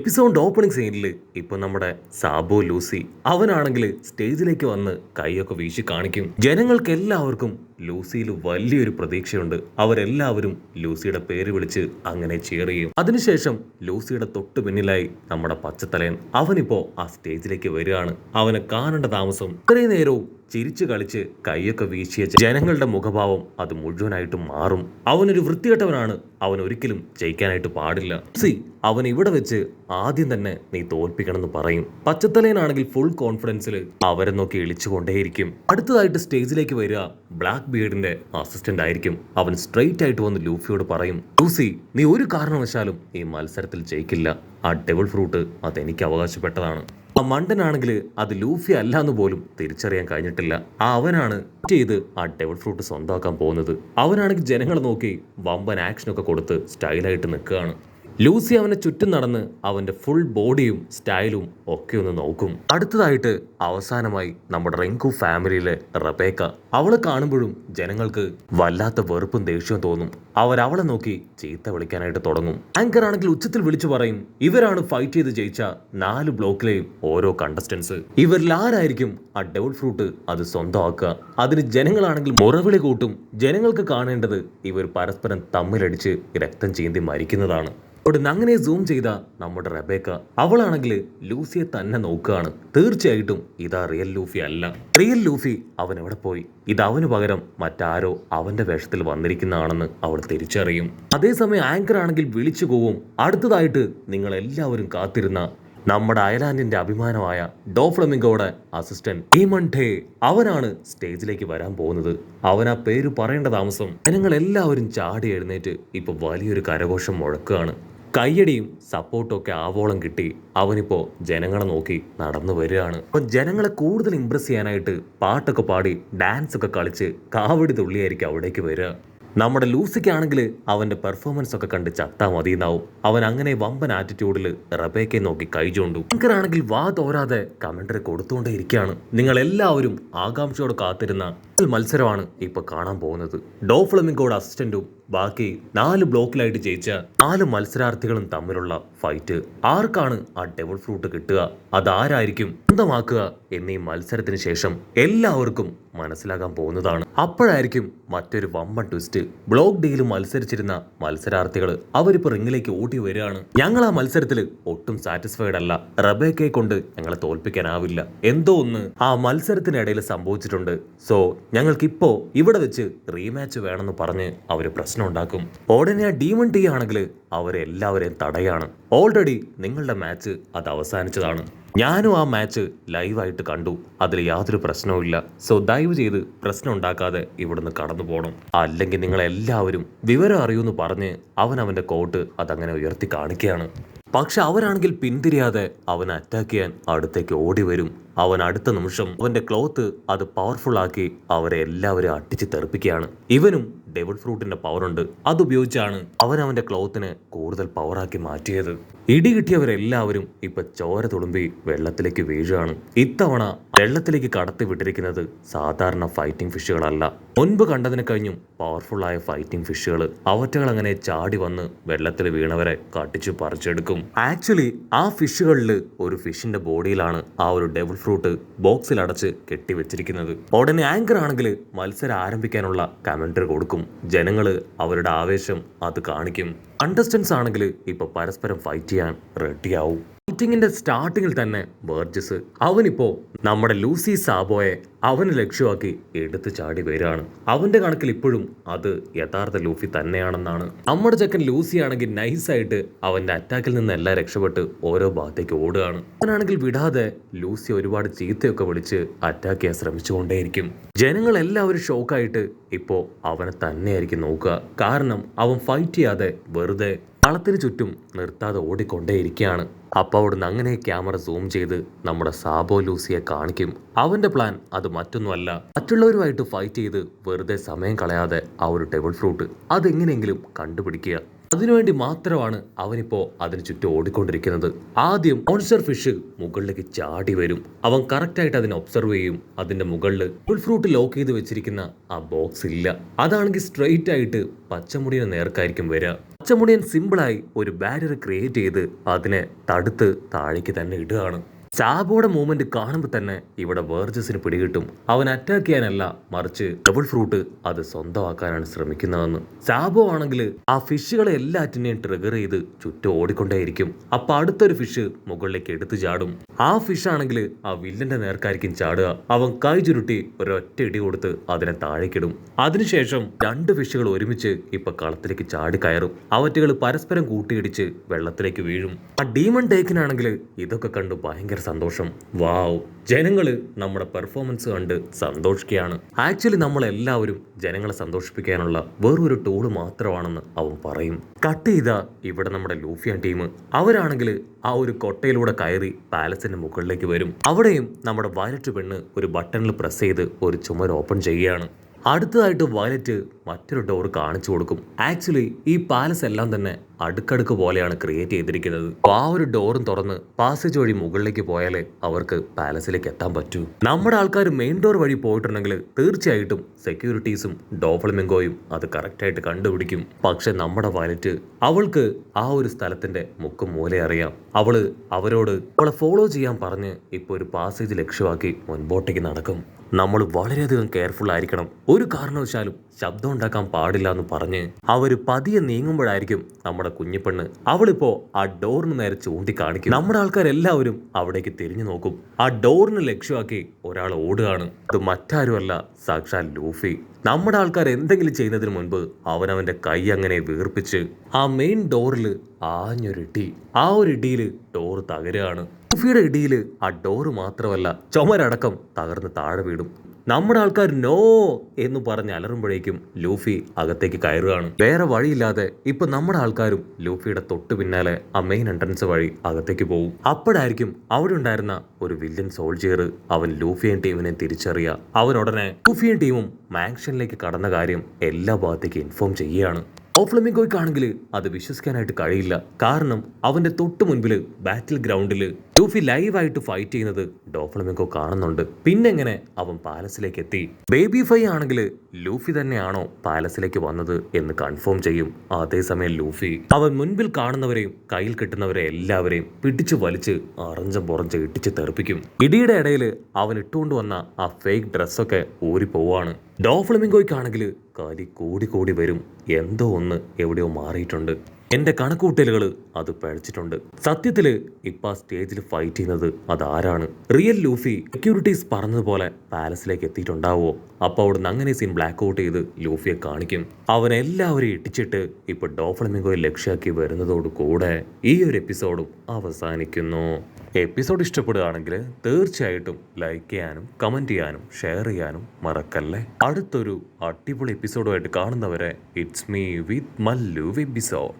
Episode opening സീനിൽ ഇപ്പൊ നമ്മുടെ സാബു ലൂസി അവനാണെങ്കിൽ സ്റ്റേജിലേക്ക് വന്ന് കൈയൊക്കെ വീശി കാണിക്കും. ജനങ്ങൾക്ക് എല്ലാവർക്കും ലൂസിയിൽ വലിയൊരു പ്രതീക്ഷയുണ്ട്. അവരെല്ലാവരും ലൂസിയുടെ പേര് വിളിച്ച് അങ്ങനെ cheer ചെയ്യും. അതിനുശേഷം ലൂസിയുടെ തൊട്ടു പിന്നിലായി നമ്മുടെ പച്ചത്തലയൻ അവനിപ്പോ ആ സ്റ്റേജിലേക്ക് വരികയാണ്. അവനെ കാണേണ്ട താമസം. ഇത്രയും നേരവും ചിരിച്ചു കളിച്ച് കൈയൊക്കെ വീശിയ ജനങ്ങളുടെ മുഖഭാവം അത് മുഴുവനായിട്ടും മാറും. അവനൊരു വൃത്തികെട്ടവനാണ്. അവൻ ഒരിക്കലും ജയിക്കാനായിട്ട് പാടില്ല. അവൻ ഇവിടെ വെച്ച് ആദ്യം തന്നെ നീ തോൽപ്പിക്കണമെന്ന് പറയും. പച്ചത്തലയനാണെങ്കിൽ ഫുൾ കോൺഫിഡൻസിൽ അവരെ നോക്കി ഇളിച്ചുകൊണ്ടേയിരിക്കും. അടുത്തതായിട്ട് സ്റ്റേജിലേക്ക് വരിക ബ്ലാക്ക് ബിയർഡിന്റെ അസിസ്റ്റന്റ് ആയിരിക്കും. അവൻ സ്ട്രെയിറ്റ് ആയിട്ട് വന്ന് ലൂഫിയോട് പറയും, ലൂസി നീ ഒരു കാരണവശാലും ഈ മത്സരത്തിൽ ജയിക്കില്ല. ആ ഡെവിൾ ഫ്രൂട്ട് അതെനിക്ക് അവകാശപ്പെട്ടതാണ്. ആ മണ്ടനാണെങ്കിൽ അത് ലൂഫി അല്ല എന്ന് പോലും തിരിച്ചറിയാൻ കഴിഞ്ഞിട്ടില്ല. അവനാണ് ചെയ്ത് ആ ഡെവിൾ ഫ്രൂട്ട് സ്വന്തമാക്കാൻ പോകുന്നത്. അവനാണെങ്കിൽ ജനങ്ങളെ നോക്കി വമ്പൻ ആക്ഷനൊക്കെ കൊടുത്ത് സ്റ്റൈലായിട്ട് നിൽക്കുകയാണ്. ലൂസി അവനെ ചുറ്റും നടന്ന് അവന്റെ ഫുൾ ബോഡിയും സ്റ്റൈലും ഒക്കെ ഒന്ന് നോക്കും. അടുത്തതായിട്ട് അവസാനമായി നമ്മുടെ റിങ്കു ഫാമിലിയിലെ റബേക്ക. അവളെ കാണുമ്പോഴും ജനങ്ങൾക്ക് വല്ലാത്ത വെറുപ്പും ദേഷ്യവും തോന്നും. അവളെ നോക്കി ചീത്ത വിളിക്കാനായിട്ട് തുടങ്ങും. ആങ്കർ ആണെങ്കിൽ ഉച്ചത്തിൽ വിളിച്ചു പറയും, ഇവരാണ് ഫൈറ്റ് ചെയ്ത് ജയിച്ച 4 ബ്ലോക്കിലെയും ഓരോ കണ്ടസ്റ്റൻസ്. ഇവരിൽ ആരായിരിക്കും ആ ഡെവിൾ ഫ്രൂട്ട് അത് സ്വന്തമാക്കുക? അതിന് ജനങ്ങളാണെങ്കിൽ മുറവിളി കൂട്ടും. ജനങ്ങൾക്ക് കാണേണ്ടത് ഇവർ പരസ്പരം തമ്മിലടിച്ച് രക്തം ചീന്തി മരിക്കുന്നതാണ്. അങ്ങനെ സൂം ചെയ്ത നമ്മുടെ റബേക്ക അവളാണെങ്കിൽ ലൂസിയെ തന്നെ നോക്കുകയാണ്. തീർച്ചയായിട്ടും ഇതാ റിയൽ ലൂഫി അല്ല. റിയൽ ലൂഫി അവൻ എവിടെ പോയി? ഇത് അവന് പകരം മറ്റാരോ അവന്റെ വേഷത്തിൽ വന്നിരിക്കുന്നതാണെന്ന് അവൾ തിരിച്ചറിയും. അതേസമയം ആങ്കർ ആണെങ്കിൽ വിളിച്ചു പോവും. അടുത്തതായിട്ട് നിങ്ങൾ എല്ലാവരും കാത്തിരുന്ന നമ്മുടെ അയർലാൻഡിന്റെ അഭിമാനമായ ഡോഫ്ലമിംഗോയുടെ അസിസ്റ്റന്റ് ഈമൺഡേ അവനാണ് സ്റ്റേജിലേക്ക് വരാൻ പോകുന്നത്. അവൻ ആ പേര് പറയേണ്ട താമസം ജനങ്ങൾ എല്ലാവരും ചാടി എഴുന്നേറ്റ് ഇപ്പൊ വലിയൊരു കരഘോഷം മുഴക്കുകയാണ്. കയ്യടിയും സപ്പോർട്ടും ഒക്കെ ആവോളം കിട്ടി അവനിപ്പോ ജനങ്ങളെ നോക്കി നടന്നു വരികയാണ്. അപ്പൊ ജനങ്ങളെ കൂടുതൽ ഇംപ്രസ് ചെയ്യാനായിട്ട് പാട്ടൊക്കെ പാടി ഡാൻസ് ഒക്കെ കളിച്ച് കാവടി തുള്ളിയായിരിക്കും അവിടേക്ക് വരിക. നമ്മുടെ ലൂസിക്കാണെങ്കിൽ അവന്റെ പെർഫോമൻസ് ഒക്കെ കണ്ട് ചത്താ മതിയെന്നാവും. അവൻ അങ്ങനെ വമ്പൻ ആറ്റിറ്റ്യൂഡിൽ റബേക്കയെ നോക്കി കൈചൂണ്ടു. ആണെങ്കിൽ വാ തോരാതെ കമന്ററി കൊടുത്തുകൊണ്ടേ ഇരിക്കുകയാണ്. നിങ്ങൾ എല്ലാവരും ആകാംക്ഷയോട് കാത്തിരുന്ന മത്സരമാണ് ഇപ്പൊ കാണാൻ പോകുന്നത്. ഡോഫ്ലമിംഗോയുടെ അസിസ്റ്റന്റും ബാക്കി 4 ബ്ലോക്കിലായിട്ട് ജയിച്ച 4 മത്സരാർത്ഥികളും തമ്മിലുള്ള ഫൈറ്റ്. ആർക്കാണ് ആ ഡെവിൾ ഫ്രൂട്ട് കിട്ടുക, അതാരായിരിക്കും സ്വന്തമാക്കുക എന്നീ മത്സരത്തിന് ശേഷം എല്ലാവർക്കും മനസ്സിലാകാൻ പോകുന്നതാണ്. അപ്പോഴായിരിക്കും മറ്റൊരു വമ്പൻ ട്വിസ്റ്റ്. ബ്ലോക്ക് ഡിയിൽ മത്സരിച്ചിരുന്ന മത്സരാർത്ഥികൾ അവരിപ്പോ റിങ്ങിലേക്ക് ഓടി വരികയാണ്. ഞങ്ങൾ ആ മത്സരത്തിൽ ഒട്ടും സാറ്റിസ്ഫൈഡ് അല്ല. റബേക്കയെ കൊണ്ട് ഞങ്ങളെ തോൽപ്പിക്കാനാവില്ല. എന്തോ ഒന്ന് ആ മത്സരത്തിനിടയിൽ സംഭവിച്ചിട്ടുണ്ട്. സോ ഞങ്ങൾക്കിപ്പോ ഇവിടെ വെച്ച് റീമാച്ച് വേണമെന്ന് പറഞ്ഞ് അവര് പ്രശ്നം ഉണ്ടാക്കും. ഉടനെ ആ ഡീമൺ ടീ ആണെങ്കിൽ അവരെല്ലാവരെയും തടയാണ്. ഓൾറെഡി നിങ്ങളുടെ മാച്ച് അത് അവസാനിച്ചതാണ്. ഞാനും ആ മാച്ച് ലൈവായിട്ട് കണ്ടു. അതിൽ യാതൊരു പ്രശ്നവും ഇല്ല. സോ ദയവ് ചെയ്ത് പ്രശ്നം ഉണ്ടാക്കാതെ ഇവിടുന്ന് കടന്നു പോകണം. അല്ലെങ്കിൽ നിങ്ങളെല്ലാവരും വിവരം അറിയൂന്ന് പറഞ്ഞ് അവന്റെ കോട്ട് അതങ്ങനെ ഉയർത്തി കാണിക്കുകയാണ്. പക്ഷെ അവരാണെങ്കിൽ പിന്തിരിയാതെ അവനെ അറ്റാക്ക് ചെയ്യാൻ അടുത്തേക്ക് ഓടി വരും. അവൻ അടുത്ത നിമിഷം അവന്റെ ക്ലോത്ത് അത് പവർഫുൾ ആക്കി അവരെ എല്ലാവരും അടിച്ച് തെറിപ്പിക്കുകയാണ്. ഇവനും ഡെവിൾ ഫ്രൂട്ടിന്റെ പവറുണ്ട്. അതുപയോഗിച്ചാണ് അവന്റെ ക്ലോത്തിനെ കൂടുതൽ പവറാക്കി മാറ്റിയത്. ഇടി കിട്ടിയവരെല്ലാവരും ഇപ്പൊ ചോര തുളുമ്പി വെള്ളത്തിലേക്ക് വീഴുകയാണ്. ഇത്തവണ വെള്ളത്തിലേക്ക് കടത്തി വിട്ടിരിക്കുന്നത് സാധാരണ ഫൈറ്റിംഗ് ഫിഷുകളല്ല. മുൻപ് കണ്ടതിനെ കഴിഞ്ഞും പവർഫുൾ ആയ ഫൈറ്റിംഗ് ഫിഷുകൾ. അവറ്റകൾ അങ്ങനെ ചാടി വന്ന് വെള്ളത്തിൽ വീണവരെ കട്ടിച്ചു പറിച്ചെടുക്കും. ആക്ച്വലി ആ ഫിഷുകളിൽ ഒരു ഫിഷിന്റെ ബോഡിയിലാണ് ആ ഒരു ഡെവിൾ ഫ്രൂട്ട് ബോക്സിൽ അടച്ച് കെട്ടിവെച്ചിരിക്കുന്നത്. ഉടനെ ആങ്കർ ആണെങ്കിൽ മത്സരം ആരംഭിക്കാനുള്ള കമന്ററി കൊടുക്കും. ജനങ്ങള് അവരുടെ ആവേശം അത് കാണിക്കും. കണ്ടസ്റ്റൻസ് ആണെങ്കിൽ ഇപ്പൊ പരസ്പരം ഫൈറ്റ് ചെയ്യാൻ റെഡിയാവും. ഫൈറ്റിങ്ങിന്റെ സ്റ്റാർട്ടിങ്ങിൽ തന്നെ ബർജസ് അവനിപ്പോ നമ്മുടെ ലൂസി സാബോയെ അവന് ലക്ഷ്യമാക്കി എടുത്തു ചാടി വരികയാണ്. അവന്റെ കണക്കിൽ ഇപ്പോഴും അത് യഥാർത്ഥ ലൂഫി തന്നെയാണെന്നാണ്. നമ്മുടെ ചെക്കൻ ലൂസി ആണെങ്കിൽ നൈസായിട്ട് അവന്റെ അറ്റാക്കിൽ നിന്ന് എല്ലാം രക്ഷപ്പെട്ട് ഓരോ ഭാഗത്തേക്ക് ഓടുകയാണ്. അവനാണെങ്കിൽ വിടാതെ ലൂസി ഒരുപാട് ചീത്തയൊക്കെ വിളിച്ച് അറ്റാക്ക് ചെയ്യാൻ ശ്രമിച്ചുകൊണ്ടേയിരിക്കും. ജനങ്ങൾ എല്ലാവരും ഷോക്കായിട്ട് ഇപ്പോ അവനെ തന്നെയായിരിക്കും നോക്കുക. കാരണം അവൻ ഫൈറ്റ് ചെയ്യാതെ വെറുതെ കളത്തിന് ചുറ്റും നിർത്താതെ ഓടിക്കൊണ്ടേയിരിക്കുകയാണ്. അപ്പോൾ അവിടുന്ന് അങ്ങനെ ക്യാമറ സൂം ചെയ്ത് നമ്മുടെ സാബോ ലൂസിയെ കാണിക്കും. അവന്റെ പ്ലാൻ അത് മറ്റൊന്നുമല്ല, മറ്റുള്ളവരുമായിട്ട് ഫൈറ്റ് ചെയ്ത് വെറുതെ സമയം കളയാതെ ആ ഒരു ഡെവിൾ ഫ്രൂട്ട് അതെങ്ങനെയെങ്കിലും കണ്ടുപിടിക്കുക. അതിനുവേണ്ടി മാത്രമാണ് അവനിപ്പോ അതിന് ചുറ്റും ഓടിക്കൊണ്ടിരിക്കുന്നത്. ആദ്യം മോൺസ്റ്റർ ഫിഷ് മുകളിലേക്ക് ചാടി വരും. അവൻ കറക്റ്റായിട്ട് അതിനെ ഒബ്സർവ് ചെയ്യും. അതിന്റെ മുകളിൽ ഫുൾ ഫ്രൂട്ട് ലോക്ക് ചെയ്ത് വെച്ചിരിക്കുന്ന ആ ബോക്സ് ഇല്ല. അതാണെങ്കിൽ സ്ട്രെയിറ്റ് ആയിട്ട് പച്ചമുടിയന് നേർക്കായിരിക്കും വരിക. പച്ചമുടിയൻ സിമ്പിളായി ഒരു ബാരിയർ ക്രിയേറ്റ് ചെയ്ത് അതിനെ തടുത്ത് താഴേക്ക് തന്നെ ഇടുകയാണ്. സാബോയുടെ മൂവ്മെന്റ് കാണുമ്പോൾ തന്നെ ഇവിടെ വേർജസിന് പിടികിട്ടും. അവൻ അറ്റാക്ക് ചെയ്യാനല്ല, മറിച്ച് ഡബിൾ ഫ്രൂട്ട് അത് സ്വന്തമാക്കാനാണ് ശ്രമിക്കുന്നതെന്ന്. സാബോ ആണെങ്കിൽ ആ ഫിഷുകളെ എല്ലാറ്റിനെയും ട്രിഗർ ചെയ്ത് ചുറ്റും ഓടിക്കൊണ്ടേയിരിക്കും. അപ്പൊ അടുത്തൊരു ഫിഷ് മുകളിലേക്ക് എടുത്തു ചാടും. ആ ഫിഷ് ആണെങ്കിൽ ആ വില്ലന്റെ നേർക്കായിരിക്കും ചാടുക. അവൻ കൈ ചുരുട്ടി ഒരൊറ്റ ഇടി കൊടുത്ത് അതിനെ താഴേക്കിടും. അതിനുശേഷം രണ്ട് ഫിഷുകൾ ഒരുമിച്ച് ഇപ്പൊ കളത്തിലേക്ക് ചാടി കയറും. അവറ്റുകൾ പരസ്പരം കൂട്ടിയിടിച്ച് വെള്ളത്തിലേക്ക് വീഴും. ആ ഡീമൺ ടേക്കിനാണെങ്കിൽ ഇതൊക്കെ കണ്ടു ഭയങ്കര സന്തോഷം. വാവ്, ജനങ്ങള് നമ്മുടെ പെർഫോമൻസ് കണ്ട് സന്തോഷിക്കുകയാണ്. ആക്ച്വലി നമ്മളെല്ലാവരും ജനങ്ങളെ സന്തോഷിപ്പിക്കാനുള്ള വേറൊരു ടൂള് മാത്രമാണെന്ന് അവൻ പറയും. കട്ട് ചെയ്ത ഇവിടെ നമ്മുടെ ലൂഫിയൻ ടീം അവരാണെങ്കിൽ ആ ഒരു കൊട്ടയിലൂടെ കയറി പാലസിന്റെ മുകളിലേക്ക് വരും. അവിടെയും നമ്മുടെ വയലറ്റ് പെണ്ണ് ഒരു ബട്ടണിൽ പ്രസ് ചെയ്ത് ഒരു ചുമര് ഓപ്പൺ ചെയ്യുകയാണ്. അടുത്തതായിട്ട് വയലറ്റ് മറ്റൊരു ഡോർ കാണിച്ചു കൊടുക്കും. ആക്ച്വലി ഈ പാലസ് എല്ലാം തന്നെ അടുക്കടുക്ക് പോലെയാണ് ക്രിയേറ്റ് ചെയ്തിരിക്കുന്നത്. ആ ഒരു ഡോറും തുറന്ന് പാസേജ് വഴി മുകളിലേക്ക് പോയാലേ അവർക്ക് പാലസിലേക്ക് എത്താൻ പറ്റൂ. നമ്മുടെ ആൾക്കാർ മെയിൻ ഡോർ വഴി പോയിട്ടുണ്ടെങ്കിൽ തീർച്ചയായിട്ടും സെക്യൂരിറ്റീസും ഡോഫ്ലമിംഗോയും അത് കറക്റ്റായിട്ട് കണ്ടുപിടിക്കും. പക്ഷെ നമ്മുടെ വയലറ്റ് അവൾക്ക് ആ ഒരു സ്ഥലത്തിന്റെ മുക്കും മൂല അറിയാം. അവരോട് അവളെ ഫോളോ ചെയ്യാൻ പറഞ്ഞ് ഇപ്പൊ ഒരു പാസേജ് ലക്ഷ്യമാക്കി മുൻപോട്ടേക്ക് നടക്കും. നമ്മൾ വളരെയധികം കെയർഫുൾ ആയിരിക്കണം. ഒരു കാരണവശാലും ശബ്ദം ഉണ്ടാക്കാൻ പാടില്ല എന്ന് പറഞ്ഞ് അവർ പതിയെ നീങ്ങുമ്പോഴായിരിക്കും നമ്മുടെ കുഞ്ഞിപ്പെണ്ണ് അവളിപ്പോ ആ ഡോറിന് നേരെ ചൂണ്ടിക്കാണിക്കും. നമ്മുടെ ആൾക്കാരെല്ലാവരും അവിടേക്ക് തിരിഞ്ഞു നോക്കും. ആ ഡോറിന് ലക്ഷ്യമാക്കി ഒരാൾ ഓടുകയാണ്. അത് മറ്റാരുമല്ല, സാക്ഷാൽ ലൂഫി. നമ്മുടെ ആൾക്കാർ എന്തെങ്കിലും ചെയ്യുന്നതിന് മുൻപ് അവനവന്റെ കൈ അങ്ങനെ വീർപ്പിച്ച് ആ മെയിൻ ഡോറിൽ ആഞ്ഞൊരിടി. ആ ഒരു ഇടിയിൽ ഡോർ തകരുകയാണ്. ലൂഫിയുടെ ഇടിയിൽ ആ ഡോറ് മാത്രമല്ല ചുമരടക്കം തകർന്ന് താഴെ വീടും. നമ്മുടെ ആൾക്കാർ നോ എന്ന് പറഞ്ഞ് അലറുമ്പോഴേക്കും ലൂഫി അകത്തേക്ക് കയറുകയാണ്. വേറെ വഴിയില്ലാതെ ഇപ്പൊ നമ്മുടെ ആൾക്കാരും ലൂഫിയുടെ തൊട്ടു പിന്നാലെ ആ മെയിൻ എൻട്രൻസ് വഴി അകത്തേക്ക് പോകും. അപ്പോഴായിരിക്കും അവിടെ ഉണ്ടായിരുന്ന ഒരു വില്ലൻ സോൾജിയർ അവൻ ലൂഫിയൻ ടീമിനെ തിരിച്ചറിയുക. അവൻ ഉടനെ ലൂഫിയൻ ടീമും മാൻഷനിലേക്ക് കടന്ന കാര്യം എല്ലാ ഭാഗത്തേക്ക് ഇൻഫോം ചെയ്യുകയാണ്. ഡോഫ്ലമിംഗോയ്ക്കാണെങ്കിൽ അത് വിശ്വസിക്കാനായിട്ട് കഴിയില്ല. കാരണം അവന്റെ തൊട്ടു മുൻപിൽ ബാറ്റിൽ ഗ്രൗണ്ടിൽ ലൂഫി ലൈവായിട്ട് ഫൈറ്റ് ചെയ്യുന്നത് ഡോഫ്ലമിംഗോ കാണുന്നുണ്ട്. പിന്നെങ്ങനെ അവൻ പാലസിലേക്ക് എത്തി? ബേബി ഫൈ ആണെങ്കിൽ ലൂഫി തന്നെയാണോ പാലസിലേക്ക് വന്നത് എന്ന് കൺഫേം ചെയ്യും. അതേസമയം ലൂഫി അവൻ മുൻപിൽ കാണുന്നവരെയും കയ്യിൽ കിട്ടുന്നവരെ എല്ലാവരെയും പിടിച്ചു വലിച്ച് അറഞ്ചം പുറഞ്ച് ഇട്ടിച്ച് തെറിപ്പിക്കും. ഇടിയുടെ ഇടയിൽ അവൻ ഇട്ടുകൊണ്ട് വന്ന ആ ഫേക്ക് ഡ്രസ്സൊക്കെ ഊരിപ്പോവാണ്. ഡോഫ്ലമിംഗോയ്ക്കാണെങ്കിൽ കലി കൂടി വരും. എന്തോ ഒന്ന് എവിടെയോ മാറിയിട്ടുണ്ട്. എന്റെ കണക്കൂട്ടലുകൾ അത് പഴിച്ചിട്ടുണ്ട്. സത്യത്തില് ഇപ്പൊ സ്റ്റേജിൽ ഫൈറ്റ് ചെയ്യുന്നത് അതാരാണ്? റിയൽ ലൂഫി സെക്യൂരിറ്റീസ് പറഞ്ഞതുപോലെ പാലസിലേക്ക് എത്തിയിട്ടുണ്ടാവോ? അപ്പൊ അവിടുന്ന് അങ്ങനെ സീൻ ബ്ലാക്ക് ഔട്ട് ചെയ്ത് ലൂഫിയെ കാണിക്കും. അവൻ എല്ലാവരെയും ഇട്ടിച്ചിട്ട് ഇപ്പൊ ഡോഫ്ലമിംഗോയെ ലക്ഷ്യമാക്കി വരുന്നതോട് കൂടെ ഈ ഒരു എപ്പിസോഡും അവസാനിക്കുന്നു. എപ്പിസോഡ് ഇഷ്ടപ്പെടുകയാണെങ്കിൽ തീർച്ചയായിട്ടും ലൈക്ക് ചെയ്യാനും കമന്റ് ചെയ്യാനും ഷെയർ ചെയ്യാനും മറക്കല്ലേ. അടുത്തൊരു അടിപൊളി എപ്പിസോഡുമായിട്ട് കാണുന്നവരെ it's me with Mallu episode.